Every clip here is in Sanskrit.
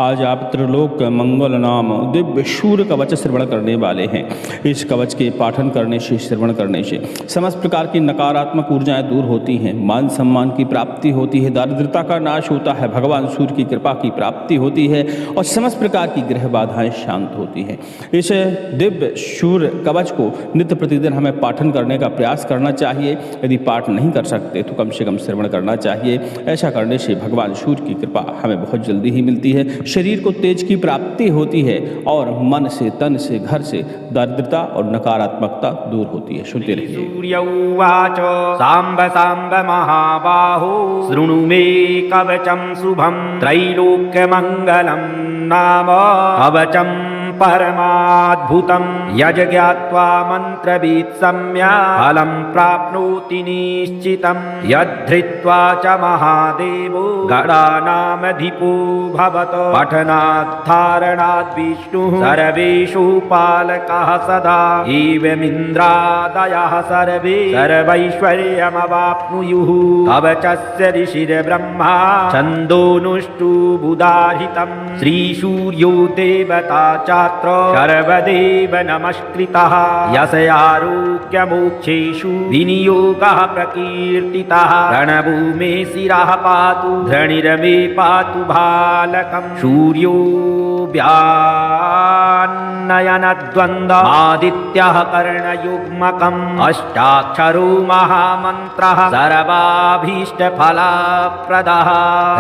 आज आप त्रिलोक मंगल नाम दिव्य शूर कवच श्रवण करने वाले हैं। इस कवच के पाठन करने से, श्रवण करने से समस्त प्रकार की नकारात्मक ऊर्जाएं दूर होती हैं, मान सम्मान की प्राप्ति होती है, दारिद्रता का नाश होता है, भगवान सूर्य की कृपा की प्राप्ति होती है और समस्त प्रकार की ग्रह बाधाएं शांत होती हैं। इस दिव्य शूर कवच को नित्य प्रतिदिन हमें पाठन करने का प्रयास करना चाहिए। यदि पाठ नहीं कर सकते तो कम से कम श्रवण करना चाहिए। ऐसा करने से भगवान सूर्य की कृपा हमें बहुत जल्दी ही मिलती है, शरीर को तेज की प्राप्ति होती है और मन से, तन से, घर से दारिद्रता और नकारात्मकता दूर होती है। सुनते रहिए। सूर्य उवाच सांब सांब महाबाहो शृणु मे कवचं शुभं त्रैलोक्यमङ्गलं नाम कवचं परमाद्भुतं यज्ञात्वा मन्त्रवित् सम्यक् फलं प्राप्नोति निश्चितं यद्धृत्वा च महादेवो गणानामधिपो भवतो पठनात् धारणात् विष्णुः सर्वेषु पालकः सदा एवमिन्द्रादयः सर्वे सर्वैश्वर्यमवाप्नुयुः कवचस्य ऋषिर्ब्रह्मा छन्दोनुष्टुबुधाहितं श्रीसूर्यो देवता चात्र सर्वदेव नमस्कृतः यस्य आरोग्यमोक्षेषु विनियोगः प्रकीर्तितः रणभूमे शिरः पातु धरणिर्मे पातु बालकं सूर्यो व्यान्नयनद्वन्द्व आदित्यः कर्णयुग्मकम् अष्टाक्षरो महामन्त्रः सर्वाभीष्टफलप्रदः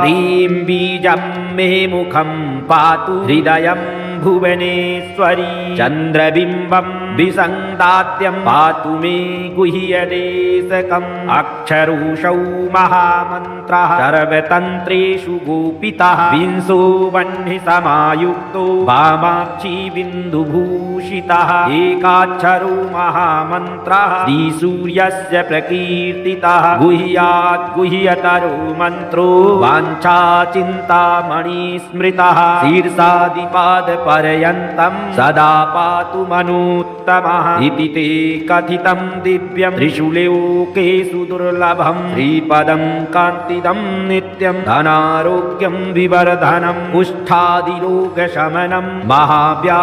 ह्रीं बीजं मे मुखं पातु हृदयं भुवनेश्वरी चन्द्रबिम्बं विसन्दाद्यं पातु मे गुह्यदेशकम् अक्षरोऽसौ महामन्त्रः सर्वतन्त्रेषु गोपितः विंशो वह्नि समायुक्तो वामाक्षी बिन्दुभूषितः एकाक्षरो महामन्त्रः श्रीसूर्यस्य प्रकीर्तितः गुह्यात् गुह्यतरो मन्त्रो वाञ्छाचिन्तामणि स्मृतः शीर्षादिपादपर्यन्तं सदा पातु मनोत्तमः इति ते कथितं दिव्यं त्रिषुलोकेषु दुर्लभं श्रीपदं कान्तिदं नित्यं धनारोग्यं विवर्धनं कुष्ठादिरोगशमनं महाव्याधिविनाशनं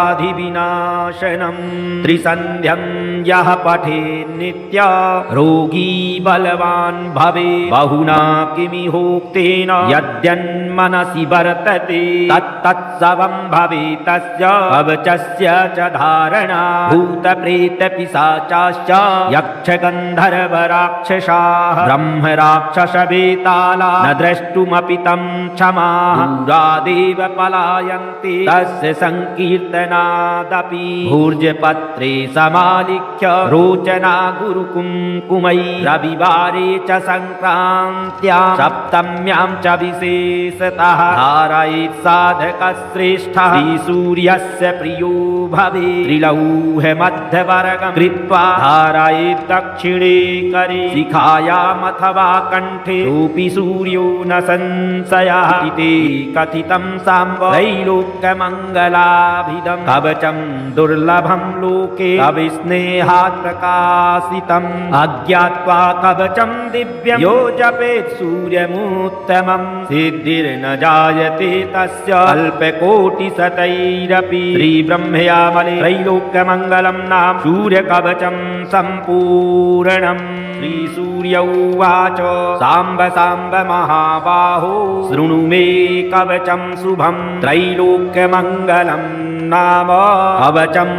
त्रिसन्ध्यं यः पठेत् नित्य रोगी बलवान् भवेत् बहुना किमिहोक्तेन यद्यन्मनसि वर्तते तत्तत्सवं भवेत् तस्य कवचस्य च धारणा भूतप्रेतपिशाचाश्च यक्षगन्धर्वराक्षसाः ब्रह्मराक्षसवेताला न द्रष्टुमपि तं क्षमाः दूरादेव पलायन्ते तस्य संकीर्तनादपि भूर्जपत्रे समालिख्य रोचना गुरुकुङ्कुमै रविवारे च संक्रान्त्यां सप्तम्यां च विशेषतः धारयेत् साधकश्रेष्ठः श्रीसूर्यस्य प्रियो भवेत् त्रिलौहमध्यवर्गं कृत्वा धारयेत् दक्षिणे करे शिखायामथवा कण्ठे सोऽपि सूर्यो न संशयः इति कथितं साम्ब त्रैलोक्यमङ्गलाभिदं कवचं दुर्लभं लोके कविस्नेहात् प्रकाशितम् अज्ञात्वा कवचं दिव्यं यो जपेत् सूर्यमुत्तमं सिद्धिर्न जायते तस्य अल्पकोटिशतैरपि श्रीब्रह्मयामले त्रैलोक्यमङ्गलं नाम सूर्यकवचं सम्पूर्णम् श्रीसूर्य उवाच सांब सांब महाबाहो शृणु मे कवचं शुभं त्रैलोक्यमङ्गलं नाम कवचं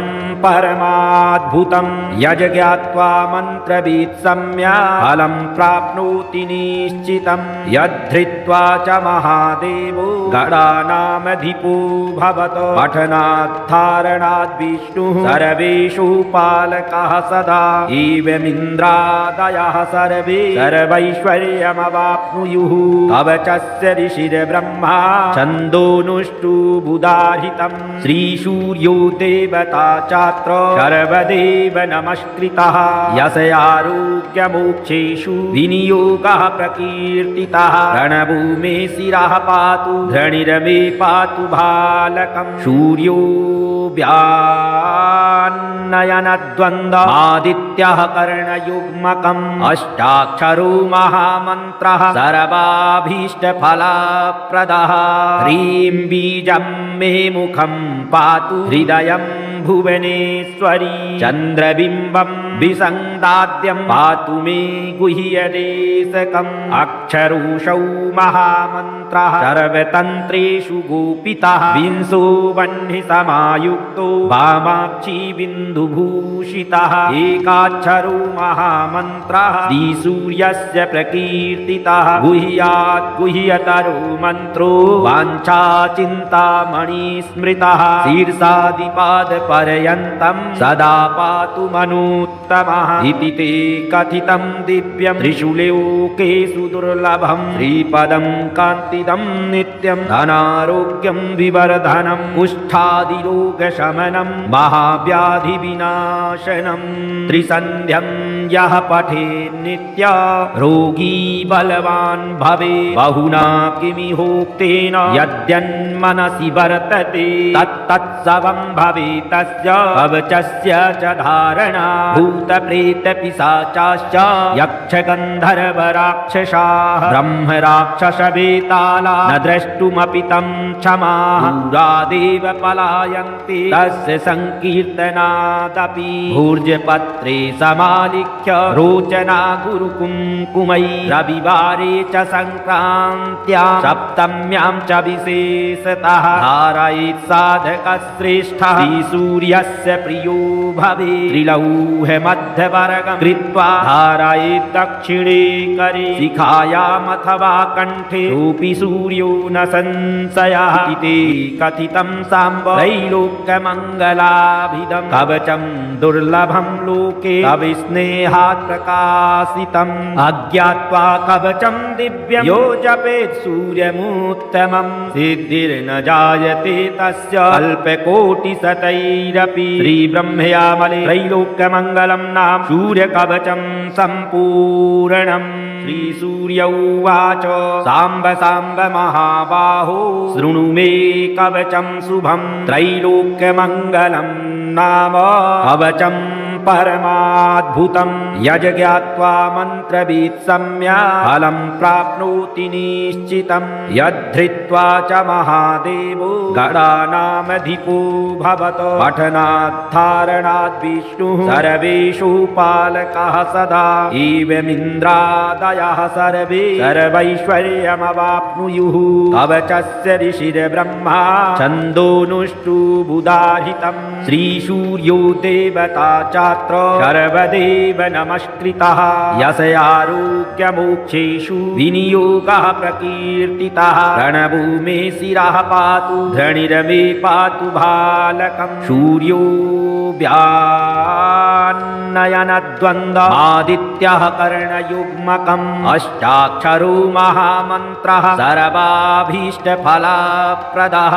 परमाद्भुतं यज्ञात्वा मन्त्रवित् सम्यक् फलं प्राप्नोति निश्चितं यद्धृत्वा च महादेवो गणानामधिपो भवतो पठनात् धारणात् विष्णुः सर्वेषु पालकः सदा एवमिन्द्रादयः सर्वे सर्वैश्वर्यमवाप्नुयुः कवचस्य ऋषिर्ब्रह्मा छन्दोनुष्टुबुधाहितं श्रीसूर्यो देवता चात्र चात्र सर्वदेव नमस्कृतः यस्यारोग्यमोक्षेषु विनियोगः प्रकीर्तितः रणभूमे शिरः पातु धरणिरमे पातु बालकं सूर्यो व्यान्नयनद्वन्द्व आदित्यः कर्णयुग्मकम् अष्टाक्षरो महामन्त्रः सर्वाभीष्टफलप्रदः ह्रीं बीजं मे मुखं पातु हृदयं भुवनेश्वरी चन्द्रबिम्बं विसङ्गाद्यं पातु मे गुह्यदेशकम् अक्षरोऽसौ महामन्त्रः सर्वतन्त्रेषु गोपितः विंशो वह्निसमायुक्तो वामाक्षी बिन्दुभूषितः एकाक्षरो महामन्त्रः श्रीसूर्यस्य प्रकीर्तितः गुह्यात् गुह्यतरो मन्त्रो वाञ्छाचिन्तामणि स्मृतः शीर्षादिपादपर्यन्तं सदा पातु मनोत्तमः इति ते कथितं दिव्यं त्रिषुलोकेषु दुर्लभं श्रीपदं कान्तिदं नित्यं धनारोग्यं विवर्धनं कुष्ठादिरोगशमनं महाव्याधिविनाशनं त्रिसन्ध्यं यः पठेत् नित्य रोगी बलवान् भवेत् बहुना किमिहोक्तेन यद्यन्मनसि वर्तते तत्तत्सवं भवेत् तस्य कवचस्य च धारणा भूतप्रेतपिशाचाश्च यक्षगन्धर्वराक्षसाः ब्रह्मराक्षसवेताला न द्रष्टुमपि तं क्षमाः दूरादेव पलायन्ते तस्य संकीर्तनादपि भूर्जपत्रे समालिख्य रोचना गुरुकुङ्कुमै रविवारे च संक्रान्त्यां सप्तम्यां च विशेषतः धारयेत् साधकश्रेष्ठः श्रीसूर्यस्य प्रियो भवेत् त्रिलौहमध्यवर्गं कृत्वा धारयेत् दक्षिणे करे शिखायामथवा कण्ठे सोऽपि सूर्यो न संशयः इति कथितं साम्ब त्रैलोक्यमङ्गलाभिदं कवचं दुर्लभं लोके कविस्नेहात् प्रकाशितम् अज्ञात्वा कवचं दिव्यं यो जपेत् सूर्यमुत्तमं सिद्धिर्न जायते तस्य अल्पकोटिशतैरपि श्रीब्रह्मयामले त्रैलोक्यमङ्गलं नाम सूर्यकवचं सम्पूर्णम् श्रीसूर्य उवाच साम्ब साम्ब महाबाहो शृणु मे कवचं शुभं त्रैलोक्यमङ्गलं नाम कवचं परमाद्भुतं यज्ञात्वा मन्त्रवित् सम्यक् फलं प्राप्नोति निश्चितं यद्धृत्वा च महादेवो गणानामधिपो भवत पठनाद्धारणाद् विष्णुः सर्वेषु पालकः सदा एवमिन्द्रादयः सर्वे सर्वैश्वर्यमवाप्नुयुः कवचस्य ऋषिर्ब्रह्मा छन्दोनुष्टुबुधाहितं श्रीसूर्यो देवता चात्र सर्वदेव नमस्कृतः यस्यारोग्यमोक्षेषु विनियोगः प्रकीर्तितः रणभूमे शिरः पातु धरणिरमे पातु बालकं सूर्यो व्यान्नयनद्वन्द्व आदित्यः कर्णयुग्मकम् अष्टाक्षरो महामन्त्रः सर्वाभीष्टफलप्रदः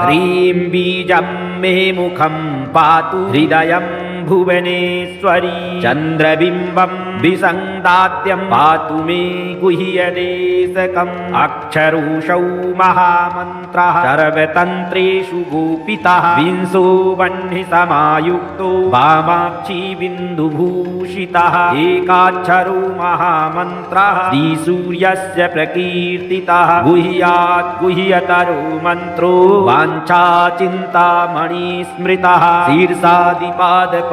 ह्रीं बीजं मे मुखं पातु हृदयं भुवनेश्वरी चन्द्रबिम्बं विसङ्गाद्यं पातु मे गुह्यदेशकम् अक्षरोऽसौ महामन्त्रः सर्वतन्त्रेषु गोपितः विंशो वह्निसमायुक्तो वामाक्षी बिन्दुभूषितः एकाक्षरो महामन्त्रः श्रीसूर्यस्य प्रकीर्तितः गुह्यात् गुह्यतरो मन्त्रो वाञ्छाचिन्तामणि स्मृतः शीर्षादिपादपर्यन्तं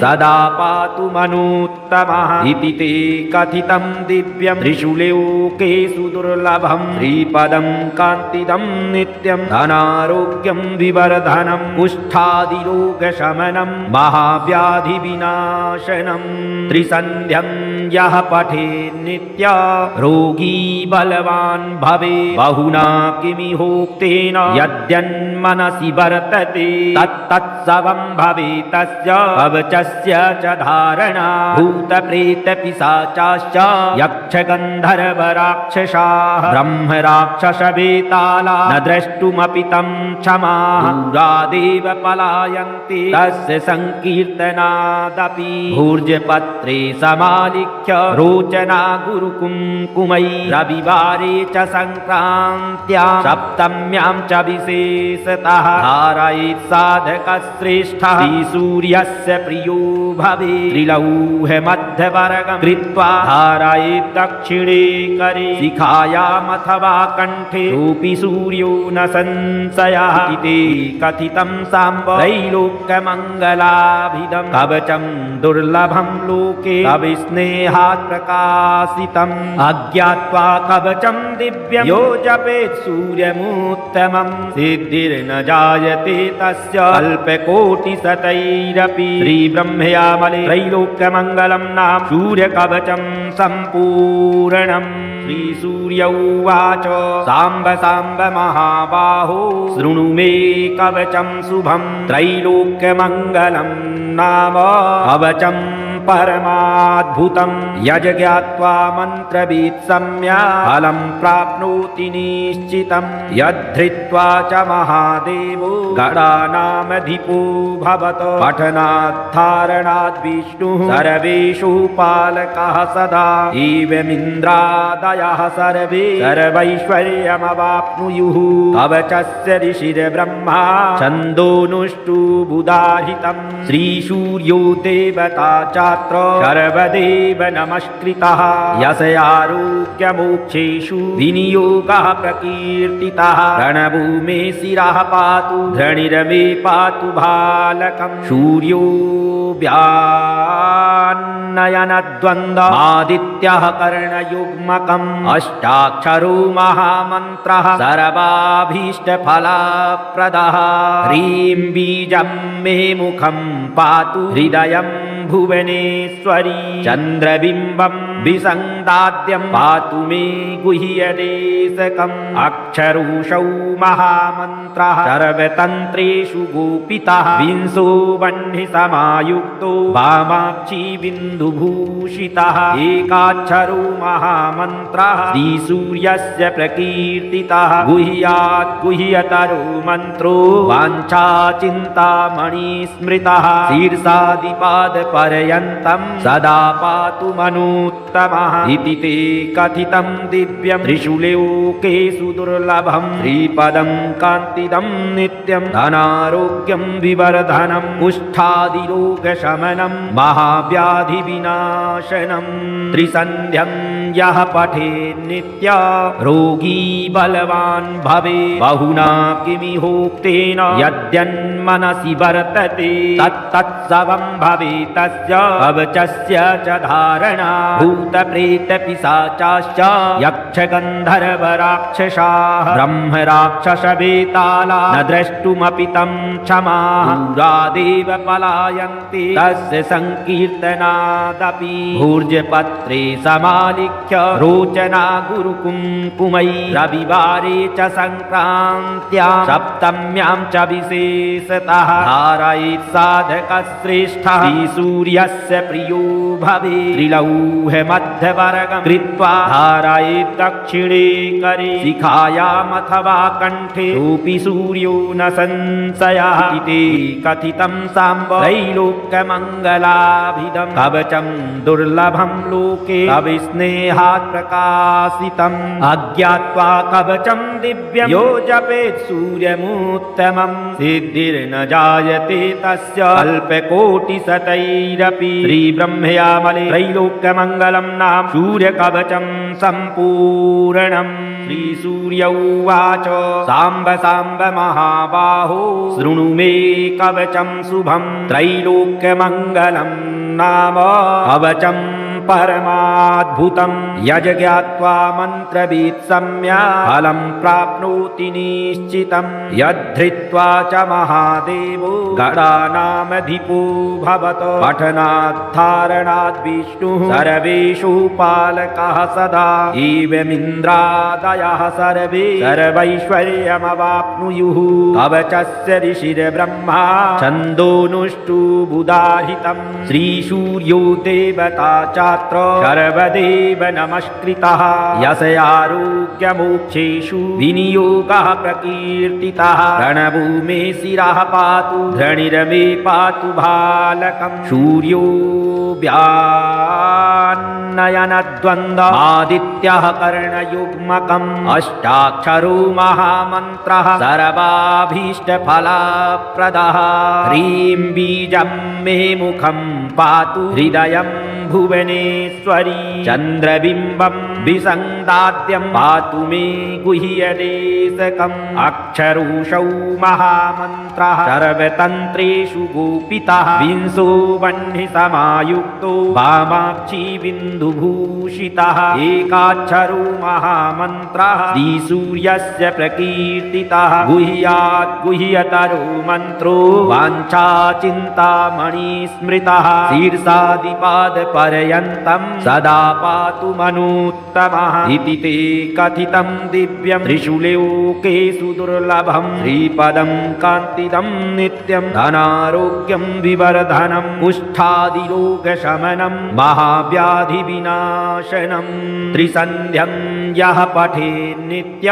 सदा पातु मनोत्तमः इति ते कथितं दिव्यं त्रिषुलोकेषु दुर्लभं श्रीपदं कान्तिदं नित्यं धनारोग्यं विवर्धनं कुष्ठादिरोगशमनं महाव्याधिविनाशनं त्रिसन्ध्यं यः पठेत् नित्य रोगी बलवान् भवेत् बहुना किमिहोक्तेन यद्यन्म यद्यन्मनसि वर्तते तत्तत्सवं भवेतस्य कवचस्य च धारणा भूतप्रेतपिशाचाश्च यक्षगन्धर्वराक्षसाः ब्रह्मराक्षसवेताला न द्रष्टुमपि तं क्षमाः दूरादेव पलायन्ते तस्य संकीर्तनादपि भूर्जपत्रे समालिख्य रोचना गुरुकुङ्कुमै रविवारे च संक्रान्त्यां सप्तम्यां च विशेषतः धारयेत् साधकश्रेष्ठः श्रीसूर्यस्य प्रियो भवेत् त्रिलौहमध्यवर्गं कृत्वा धारयेत् दक्षिणे करे शिखायामथवा कण्ठे रूपी सूर्यो न संशयः इति कथितं साम्ब त्रैलोक्यमङ्गलाभिदं कवचं दुर्लभं लोके कविस्नेहात् प्रकाशितम् अज्ञात्वा कवचं दिव्यं यो जपेत् सूर्यमुत्तमं सिद्धिर्न जायते तस्य अल्पकोटिशतैरपि श्रीब्रह्मयामले त्रैलोक्यमङ्गलं नाम सूर्यकवचं सम्पूर्णम् श्रीसूर्य उवाच साम्ब साम्ब महाबाहो शृणु मे कवचं शुभं त्रैलोक्यमङ्गलं नाम कवचं परमाद्भुतं यज्ञात्वा मन्त्रवित् सम्यक् फलं प्राप्नोति निश्चितं यद्धृत्वा च महादेवो गणानामधिपो भवत पठनाद्धारणाद् विष्णुः सर्वेषु पालकः सदा एवमिन्द्रादयः सर्वे सर्वैश्वर्यमवाप्नुयुः कवचस्य ऋषिर्ब्रह्मा छन्दोनुष्टुबुधाहितं श्रीसूर्यो देवता चात्र सर्वदेव नमस्कृतः यस्यारोग्यमोक्षेषु विनियोगः प्रकीर्तितः रणभूमे शिरः पातु धरणिरमे पातु बालकं सूर्यो व्यान्नयनद्वन्द्व आदित्यः कर्णयुग्मकम् अष्टाक्षरो महामन्त्रः सर्वाभीष्टफलप्रदः ह्रीं बीजं मे मुखं पातु हृदयं भुवनेश्वरी चन्द्रबिम्बं विसन्दाद्यं पातु मे गुह्यदेशकम् अक्षरूषौ महामन्त्रः सर्वतन्त्रेषु गोपितः विंशो वह्नि समायुक्तो वामाक्षी बिन्दुभूषितः एकाक्षरो महामन्त्रः श्रीसूर्यस्य प्रकीर्तितः गुह्यात् गुह्यतरो मन्त्रो वाञ्छाचिन्तामणि स्मृतः शीर्षादिपादपर्यन्तं सदा पातु मनुत्तमः इति ते कथितं दिव्यं त्रिशूलोकेषु दुर्लभं श्रीपदं कान्तिदं नित्यं धनारोग्यं विवर्धनं कुष्ठादिरोगशमनं महाव्याधिविनाशनं त्रिसन्ध्यं यः पठेत् नित्य रोगी बलवान् भवेत् बहुना किमिहोक्तेन यद्यन्मनसि वर्तते तत्तत्सवं भवेत् तस्य कवचस्य च धारणा भूतप्रेतपिशाचाश्च यक्षगन्धर्वराक्षसाः ब्रह्मराक्षसवेताला न द्रष्टुमपि तं क्षमाः दूरादेव पलायन्ते तस्य संकीर्तनादपि भूर्जपत्रे समालिख्य रोचना गुरुकुङ्कुमै रविवारे च संक्रान्त्यां सप्तम्यां च विशेषतः धारयेत् साधकश्रेष्ठः श्रीसूर्यस्य प्रियो भवेत् त्रिलौहमध्यवर्गं कृत्वा धारयेत् दक्षिणे करे शिखायामथवा कण्ठे रूपी सूर्यो न संशयः इति कथितं साम्ब त्रैलोक्यमङ्गलाभिदं कवचं दुर्लभं लोके कविस्नेहात् प्रकाशितम् अज्ञात्वा कवचं दिव्यं यो जपेत् सूर्यमुत्तमं सिद्धिर्न जायते तस्य अल्पकोटिशतैरपि श्रीब्रह्मयामले त्रैलोक्यमङ्गलं नाम सूर्यकवचं सम्पूर्णम् श्रीसूर्य उवाच साम्ब साम्ब महाबाहो शृणु मे कवचं शुभं त्रैलोक्यमङ्गलं नाम कवचं परमाद्भुतं यज्ञात्वा मन्त्रवित् सम्यक् फलं प्राप्नोति निश्चितं यद्धृत्वा च महादेवो गणानामधिपो भवत पठनाद्धारणाद् विष्णुः सर्वेषु पालकः सदा एवमिन्द्रादयः सर्वे सर्वैश्वर्यमवाप्नुयुः कवचस्य ऋषिर्ब्रह्मा छन्दोनुष्टुबुदाहितं श्रीसूर्यो देवता चात्र सर्वदेव नमस्कृतः यस्यारोग्यमोक्षेषु विनियोगः प्रकीर्तितः रणभूमे शिरः पातु धरणिर्मे पातु बालकं सूर्यो व्यान्नयनद्वन्द्व आदित्यः कर्णयुग्मकम् अष्टाक्षरो महामन्त्रः सर्वाभीष्टफलप्रदः ह्रीं बीजं मे मुखं पातु हृदयं भुवनेश्वरी चन्द्रबिम्बं विसङ्गाद्यं पातु मे गुह्यदेशकम् अक्षरोषौ महामन्त्रः सर्वतन्त्रेषु गोपितः विंशो वह्नि समायुक्तो वामाक्षी बिन्दुभूषितः एकाक्षरो महामन्त्रः श्रीसूर्यस्य प्रकीर्तितः गुह्यात् गुह्यतरो मन्त्रो वाञ्छा चिन्तामणि स्मृतः शीर्षादिपादपर्यन्तं सदा पातु मनोत्तमः इति ते कथितं दिव्यं त्रिषु लोकेषु दुर्लभं श्रीपदं कान्तिदं नित्यं धनारोग्यं विवर्धनं कुष्ठादिरोगशमनं महाव्याधिविनाशनं त्रिसन्ध्यं यः पठेत् नित्य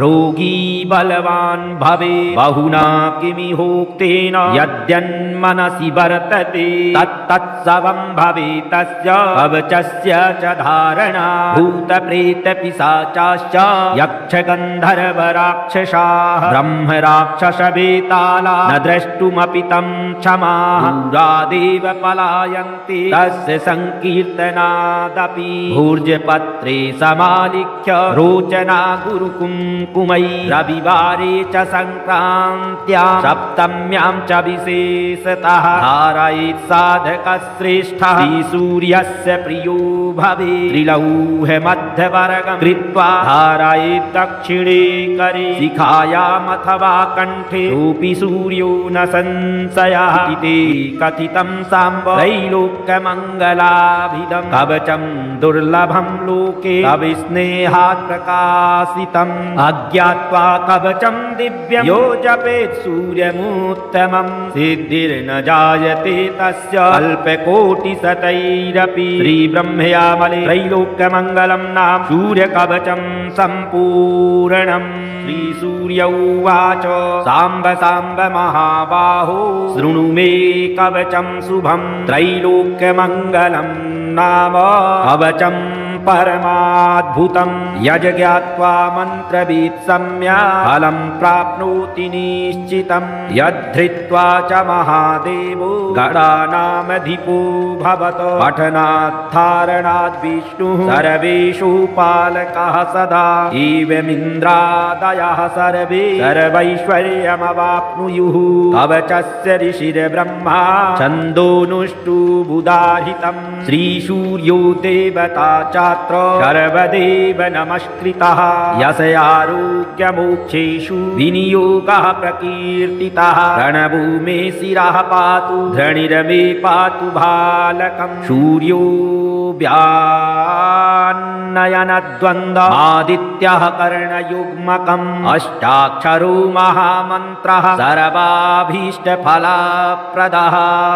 रोगी बलवान् भवेत् बहुना किमिहोक्तेन यद्यन्मनसि वर्तते तत्तत्सवं भवेत् तस्य कवचस्य च धारणा भूतप्रेतपिशाचाश्च यक्षगन्धर्वराक्षसाः ब्रह्मराक्षसवेताला न द्रष्टुमपि तं क्षमाः दूरादेव पलायन्ते तस्य संकीर्तनादपि भूर्जपत्रे समालिख्य रोचना गुरुकुङ्कुमै रविवारे च संक्रान्त्यां सप्तम्यां च विशेषतः धारयेत् साधकश्रेष्ठः श्रीसूर्यस्य प्रियो भवेत् त्रिलौहमध्यवर्गं कृत्वा धारयेत् दक्षिणे करे शिखायामथवा कण्ठे रूपी सूर्यो न संशयः इति कथितं साम्ब त्रैलोक्यमङ्गलाभिदं कवचं दुर्लभं लोके कविस्नेहात् प्रकाशितम् अज्ञात्वा कवचं दिव्यं यो जपेत् सूर्यमुत्तमं सिद्धिर्न जायते तस्य अल्पकोटिशतैरपि श्रीब्रह्मयामले त्रैलोक्यमङ्गलं नाम सूर्यकवचं सम्पूर्णम् श्रीसूर्य उवाच साम्ब साम्ब महाबाहो शृणु मे कवचं शुभं त्रैलोक्यमङ्गलं नाम कवचं परमाद्भुतं यज्ञात्वा मन्त्रवित् सम्यक् फलं प्राप्नोति निश्चितं यद्धृत्वा च महादेवो गणानामधिपो भवत पठनाद्धारणाद् विष्णुः सर्वेषु पालकः सदा एवमिन्द्रादयः सर्वे सर्वैश्वर्यमवाप्नुयुः कवचस्य ऋषिर्ब्रह्मा छन्दोनुष्टुबुदाहितं श्रीसूर्यो देवता चात्र सर्वदेव नमस्कृतः यस्यारोग्यमोक्षेषु विनियोगः प्रकीर्तितः रणभूमे शिरः पातु धरणिर्मे पातु बालकं सूर्यो व्यान्नयनद्वन्द्व आदित्यः कर्णयुग्मकम् अष्टाक्षरो महामन्त्रः सर्वाभीष्टफलप्रदः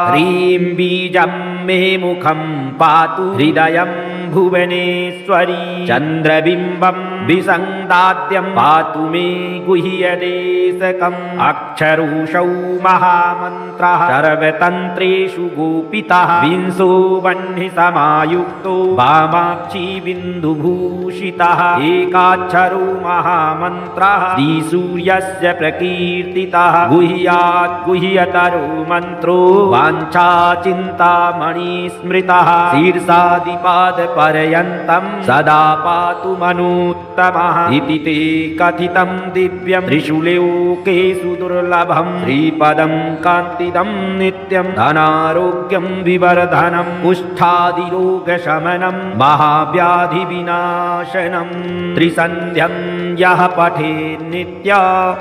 ह्रीं बीजं मे मुखं पातु हृदयं भुवनेश्वरी चन्द्रबिम्बं विसङ्गाद्यं पातु मे गुह्यदेशकम् अक्षरोषौ महामन्त्रः सर्वतन्त्रेषु गोपितः विंशो वह्नि समायुक्तो वामाक्षी बिन्दुभूषितः एकाक्षरो महामन्त्रः श्रीसूर्यस्य प्रकीर्तितः गुह्यात् गुह्यतरो मन्त्रो वाञ्छा चिन्तामणि स्मृतः शीर्षादिपादपर्यन्तं सदा पातु मनोत्तमः मनुत्तमः इति ते कथितं दिव्यं त्रिषु लोकेषु दुर्लभं श्रीपदं कान्तिदं नित्यं धनारोग्यं विवर्धनं कुष्ठादिरोगशमनं महाव्याधिविनाशनं त्रिसन्ध्यं यः पठेन्नित्य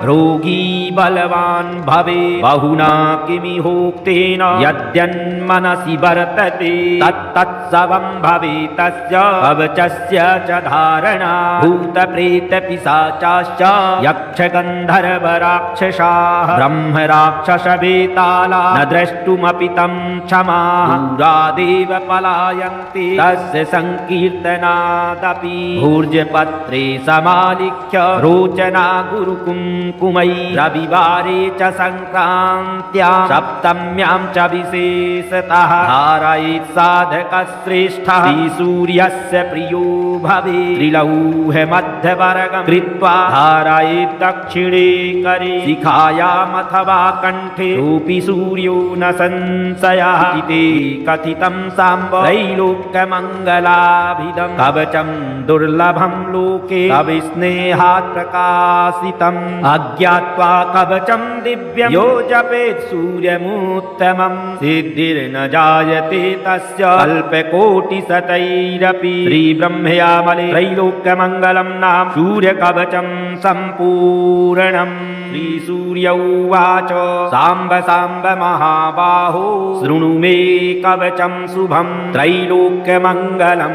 रोगी बलवान् भवेत् बहुना किमिहोक्तेन यद्यन्मनसि वर्तते तत्तत्सवं भवेत् तस्य कवचस्य च धारणा भूतप्रेतपिशाचाश्च यक्षगन्धर्वराक्षसाः ब्रह्मराक्षसवेताला न द्रष्टुमपि तं क्षमाः दूरादेव पलायन्ते तस्य संकीर्तनादपि भूर्जपत्रे समालिख्य रोचना गुरुकुङ्कुमै रविवारे च संक्रान्त्यां सप्तम्यां च विशेषतः धारयेत् साधकश्रेष्ठः सूर्यस्य प्रियो भवेत् त्रिलौहमध्यवर्गं कृत्वा धारयेत् दक्षिणे करे शिखायामथवा कण्ठे सोऽपि सूर्यो न संशयः इति कथितं साम्ब त्रैलोक्यमङ्गलाभिदं कवचं दुर्लभं लोके कविस्नेहात् प्रकाशितम् अज्ञात्वा कवचं दिव्यं यो जपेत् सूर्यमुत्तमं सिद्धिर्न जायते तस्य अल्पकोटिशतैरपि श्रीब्रह्मयामले त्रैलोक्यमङ्गलं नाम सूर्यकवचं सम्पूर्णम् श्रीसूर्य उवाच साम्ब साम्ब महाबाहो शृणु मे कवचं शुभं त्रैलोक्यमङ्गलं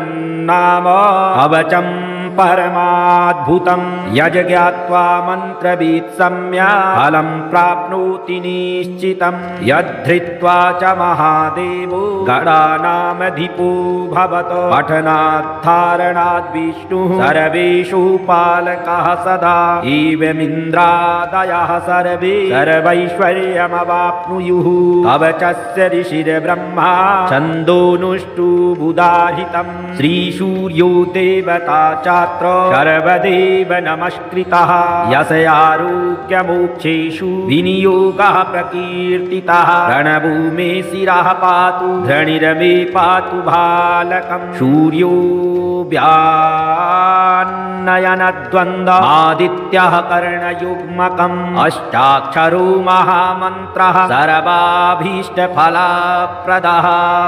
नाम कवचं परमाद्भुतं यज्ञात्वा मन्त्रवित् सम्यक् फलं प्राप्नोति निश्चितं यद्धृत्वा च महादेवो गणानामधिपो भवत पठनात् विष्णुः सर्वेषु पालकः सदा एवमिन्द्रादयः सर्वे सर्वैश्वर्यमवाप्नुयुः कवचस्य ऋषिर्ब्रह्मा छन्दोनुष्टुबुधाहितं श्रीसूर्यो देवता च सर्वदेव नमस्कृतः यस्यारोग्यमोक्षेषु विनियोगः प्रकीर्तितः रणभूमे शिरः पातु धृणिर्मे पातु बालकं सूर्यो व्यान्नयनद्वन्द्व आदित्यः कर्णयुग्मकम् अष्टाक्षरो महामन्त्रः सर्वाभीष्टफलप्रदः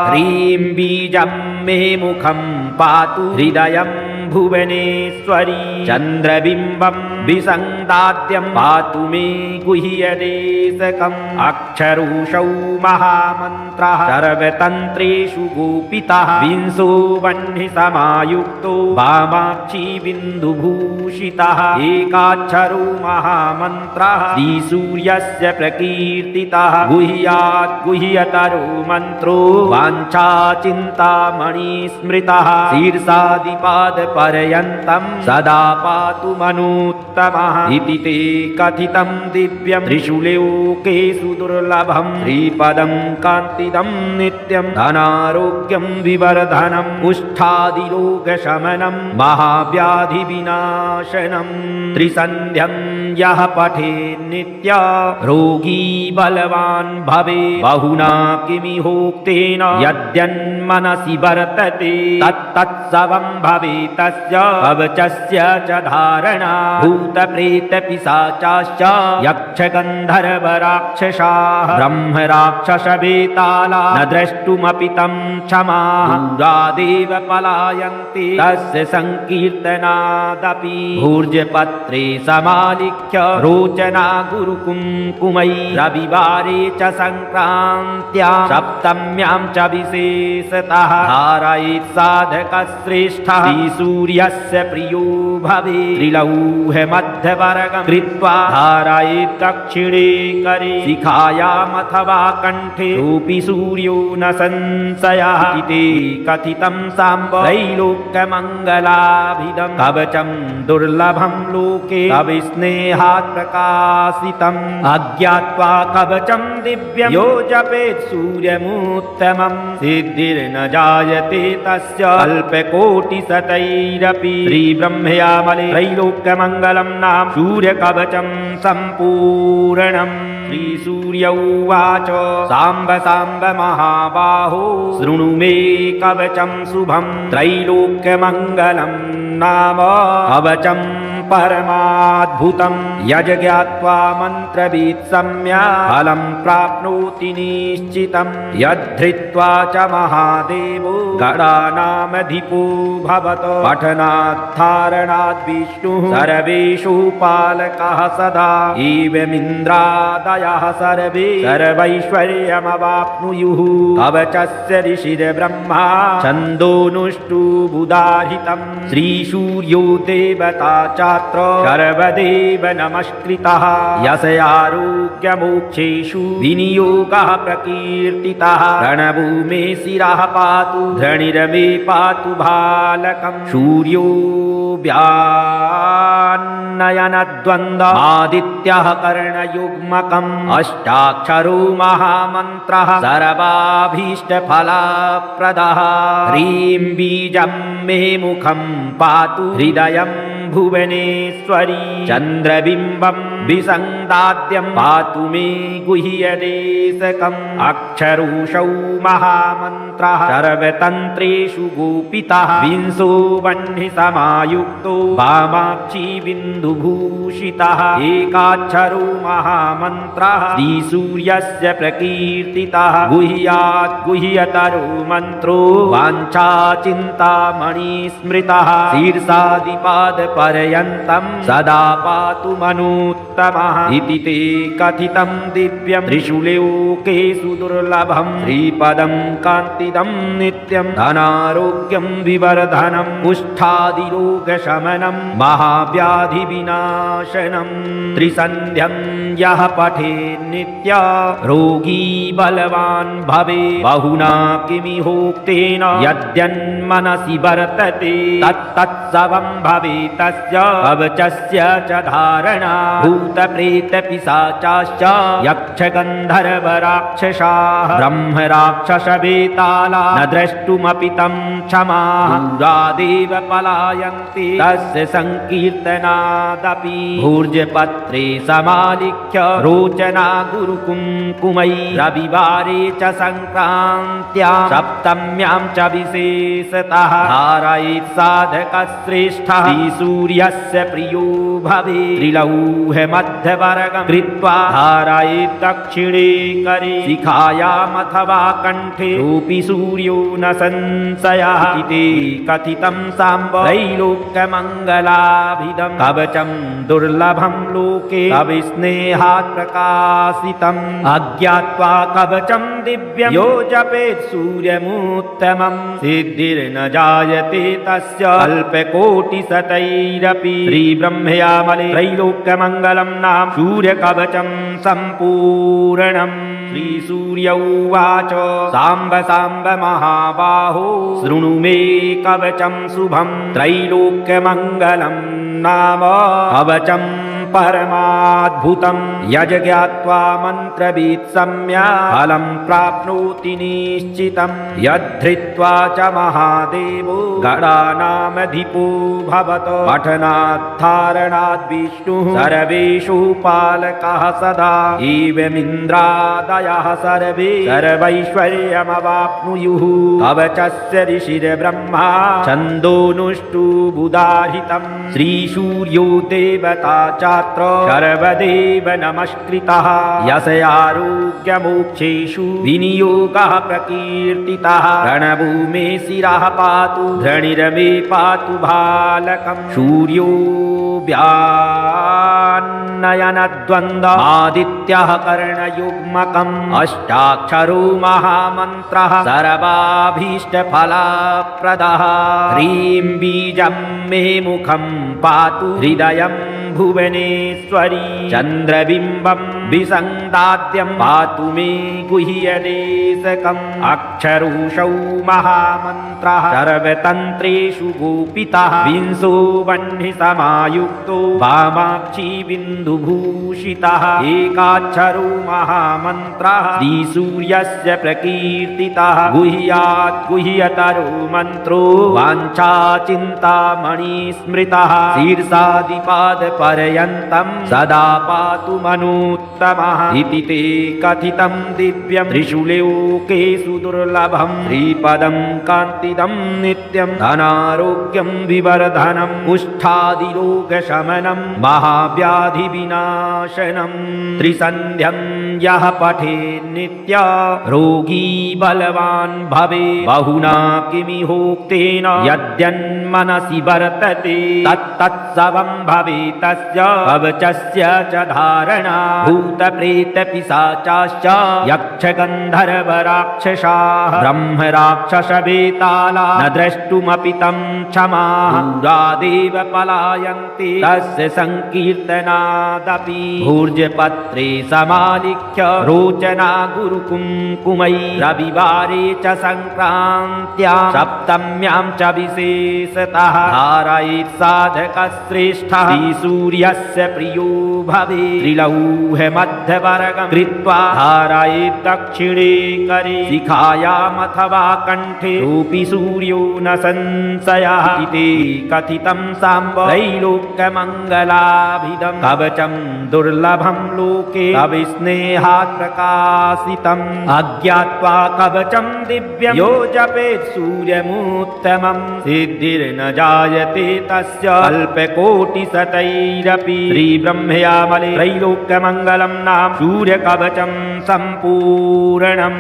ह्रीं बीजं मे मुखं पातु हृदयं भुवनेश्वरी चन्द्रबिम्बं विसङ्गाद्यं पातु मे गुह्यदेशकम् अक्षरूषौ महामन्त्रः सर्वतन्त्रेषु गोपितः विंशो वह्नि समायुक्तो वामाक्षी बिन्दुभूषितः एकाक्षरो महामन्त्रः श्रीसूर्यस्य प्रकीर्तितः गुह्यात् गुह्यतरो मन्त्रो वाञ्छाचिन्तामणि स्मृतः शीर्षादिपाद पर्यन्तं सदा पातु मनुत्तमः इति ते कथितं दिव्यं त्रिषु लोकेषु दुर्लभं श्रीपदं कान्तिदं नित्यं धनारोग्यं विवर्धनं कुष्ठादिरोगशमनं महाव्याधिविनाशनं त्रिसन्ध्यं यः पठेन्नित्य रोगी बलवान् भवेत् बहुना किमिहोक्तेन यद्यन्मनसि वर्तते तत्तत्सवं भवेत् तस्य कवचस्य च धारणा भूतप्रेतपिशाचाश्च यक्षगन्धर्वराक्षसाः ब्रह्मराक्षसवेताला न द्रष्टुमपि तं क्षमाः दूरादेव पलायन्ते तस्य संकीर्तनादपि भूर्जपत्रे समालिख्य रोचना गुरुकुङ्कुमै रविवारे च संक्रान्त्यां सप्तम्यां च विशेषतः धारयेत् साधकश्रेष्ठः सूर्यस्य प्रियो भवेत् त्रिलौहमध्यवर्गं कृत्वा धारयेत् दक्षिणे करे शिखायामथवा कण्ठे सोऽपि सूर्यो न संशयः इति कथितं साम्ब त्रैलोक्यमङ्गलाभिदं कवचं दुर्लभं लोके कविस्नेहात् प्रकाशितम् अज्ञात्वा कवचं दिव्यं यो जपेत् सूर्यमुत्तमं सिद्धिर्न जायते तस्य अल्पकोटिशतैः सतैरपि श्रीब्रह्मयामले त्रैलोक्यमङ्गलं नाम सूर्यकवचं सम्पूर्णम्। श्रीसूर्य उवाच साम्ब साम्ब महाबाहो शृणु मे कवचं शुभं त्रैलोक्यमङ्गलं नाम कवचं परमाद्भुतं यज् ज्ञात्वा मन्त्रवित् सम्यक् फलं प्राप्नोति निश्चितं यद्धृत्वा च महादेवो गणानामधिपो भवत पठनात् धारणात् विष्णुः सर्वेषु पालकः सदा एवमिन्द्रादयः सर्वे सर्वैश्वर्यमवाप्नुयुः कवचस्य ऋषिर्ब्रह्मा छन्दोनुष्टुबुदाहितं श्रीसूर्यो देवता च सर्वदेव नमस्कृतः यस्य आरोग्यमोक्षेषु विनियोगः प्रकीर्तितः रणभूमे शिरः पातु धरणिर्मे पातु बालकं सूर्यो व्यान्नयनद्वन्द्व आदित्यः कर्णयुग्मकम् अष्टाक्षरो महामन्त्रः सर्वाभीष्टफलप्रदः ह्रीं बीजं मे मुखं पातु हृदयं भुवनेश्वरी चन्द्रबिम्बं विसङ्गाद्यं पातु मे गुह्यदेशकम् अक्षरूषौ महामन्त्रः सर्वतन्त्रेषु गोपितः विंशो वह्नि समायुक्तो वामाक्षी बिन्दुभूषितः एकाक्षरो महामन्त्रः श्रीसूर्यस्य प्रकीर्तितः गुह्यात् गुह्यतरो मन्त्रो वाञ्छाचिन्तामणि स्मृतः शीर्षादिपाद पर्यन्तं सदा पातु मनोत्तमः इति ते कथितं दिव्यं त्रिषुलोकेषु दुर्लभं श्रीपदं कान्तिदं नित्यं धनारोग्यं विवर्धनं कुष्ठादिरोगशमनं महाव्याधिविनाशनं त्रिसन्ध्यं यः पठेत् नित्य रोगी बलवान् भवेत् बहुना किमिहोक्तेन यद्यन्मनसि वर्तते तत्तत्सवं भवेत् तस्य कवचस्य च धारणा भूतप्रेतपिशाचाश्च यक्षगन्धर्वराक्षसाः ब्रह्मराक्षसवेताला न द्रष्टुमपि तं क्षमाः दूरादेव पलायन्ते तस्य संकीर्तनादपि भूर्जपत्रे समालिख्य रोचना गुरुकुङ्कुमै रविवारे च संक्रान्त्यां सप्तम्यां च विशेषतः धारयेत् साधकश्रेष्ठः सूर्यस्य प्रियो भवे त्रिलौहमध्यवर्गं कृत्वा धारयेत् दक्षिणे करे शिखायामथवा कण्ठे रूपी सूर्यो न संशयः इति कथितं साम्ब त्रैलोक्यमङ्गलाभिदं कवचं दुर्लभं लोके अविस्नेहात् प्रकाशितम् अज्ञात्वा कवचं दिव्यं यो जपेत् सूर्यमुत्तमं सिद्धिर्न जायते तस्य अल्पकोटिशतैरपि श्रीब्रह्मयामले त्रैलोक्यमङ्गलं नाम सूर्यकवचं सम्पूर्णम्। श्रीसूर्य उवाच साम्ब साम्ब महाबाहो शृणु मे कवचं शुभं त्रैलोक्यमङ्गलं नाम कवचं परमाद्भुतं यज् ज्ञात्वा मन्त्रवित् सम्यक् फलं प्राप्नोति निश्चितं यद्धृत्वा च महादेवो गणानामधिपो भवत पठनात् धारणात् विष्णुः सर्वेषु पालकः सदा एवमिन्द्रादयः सर्वे सर्वैश्वर्यमवाप्नुयुः कवचस्य ऋषिर्ब्रह्मा छन्दोनुष्टुबुदाहितं श्रीसूर्यो देवता च सर्वदेव नमस्कृतः यस्य आरोग्यमोक्षेषु विनियोगः प्रकीर्तितः रणभूमे शिरः पातु धरणिर्मे पातु बालकं सूर्यो व्यान्नयनद्वन्द्व आदित्यः कर्णयुग्मकम् अष्टाक्षरो महामन्त्रः सर्वाभीष्टफलप्रदः ह्रीं बीजं मे मुखं पातु हृदयं भुवनेश्वरी चन्द्रबिम्बं विसन्दाद्यं पातु मे गुह्यदेशकम् अक्षरूषौ महामन्त्रः सर्वतन्त्रेषु गोपितः विंशो वह्निसमायुक्तो वामाक्षी बिन्दुभूषितः एकाक्षरो महामन्त्रः श्रीसूर्यस्य प्रकीर्तितः गुह्यात् गुह्यतरो मन्त्रो वाञ्छाचिन्तामणि स्मृतः शीर्षादिपादपर्यन्तं सदा पातु मनोत्तमः इति ते कथितं दिव्यं त्रिषुलोकेषु दुर्लभं श्रीपदं कान्तिदं नित्यं धनारोग्यं विवर्धनम् कुष्ठादिरोगशमनं महाव्याधिविनाशनं त्रिसन्ध्यं यः पठेत् नित्य रोगी बलवान् भवेत् बहुना किमिहोक्तेन यद्यन्मनसि वर्तते तत्तत्सवं भवेत् तस्य कवचस्य च धारणा भूतप्रेतपिशाचाश्च यक्षगन्धर्वराक्षसाः ब्रह्मराक्षसवेताला न द्रष्टुमपि तं क्षमाः दूरादेव पलायन्ते तस्य संकीर्तनादपि भूर्जपत्रे समालिख्य रोचना गुरुकुङ्कुमै रविवारे च संक्रान्त्यां सप्तम्यां च विशेषतः धारयेत् साधकश्रेष्ठः श्रीसूर्यस्य प्रियो भवेत् त्रिलौहमध्यवर्गं कृत्वा धारयेत् दक्षिणे करे शिखायामथवा कण्ठे रूपी सूर्यो न संशयः इति कथितं साम्ब त्रैलोक्यमङ्गलाभिदं कवचं दुर्लभं लोके कविस्नेहात् प्रकाशितम् अज्ञात्वा कवचं दिव्यं यो जपेत् सूर्यमुत्तमं सिद्धिर्न जायते तस्य अल्पकोटिशतैरपि श्रीब्रह्मयामले त्रैलोक्यमङ्गलं नाम सूर्यकवचं सम्पूर्णम्।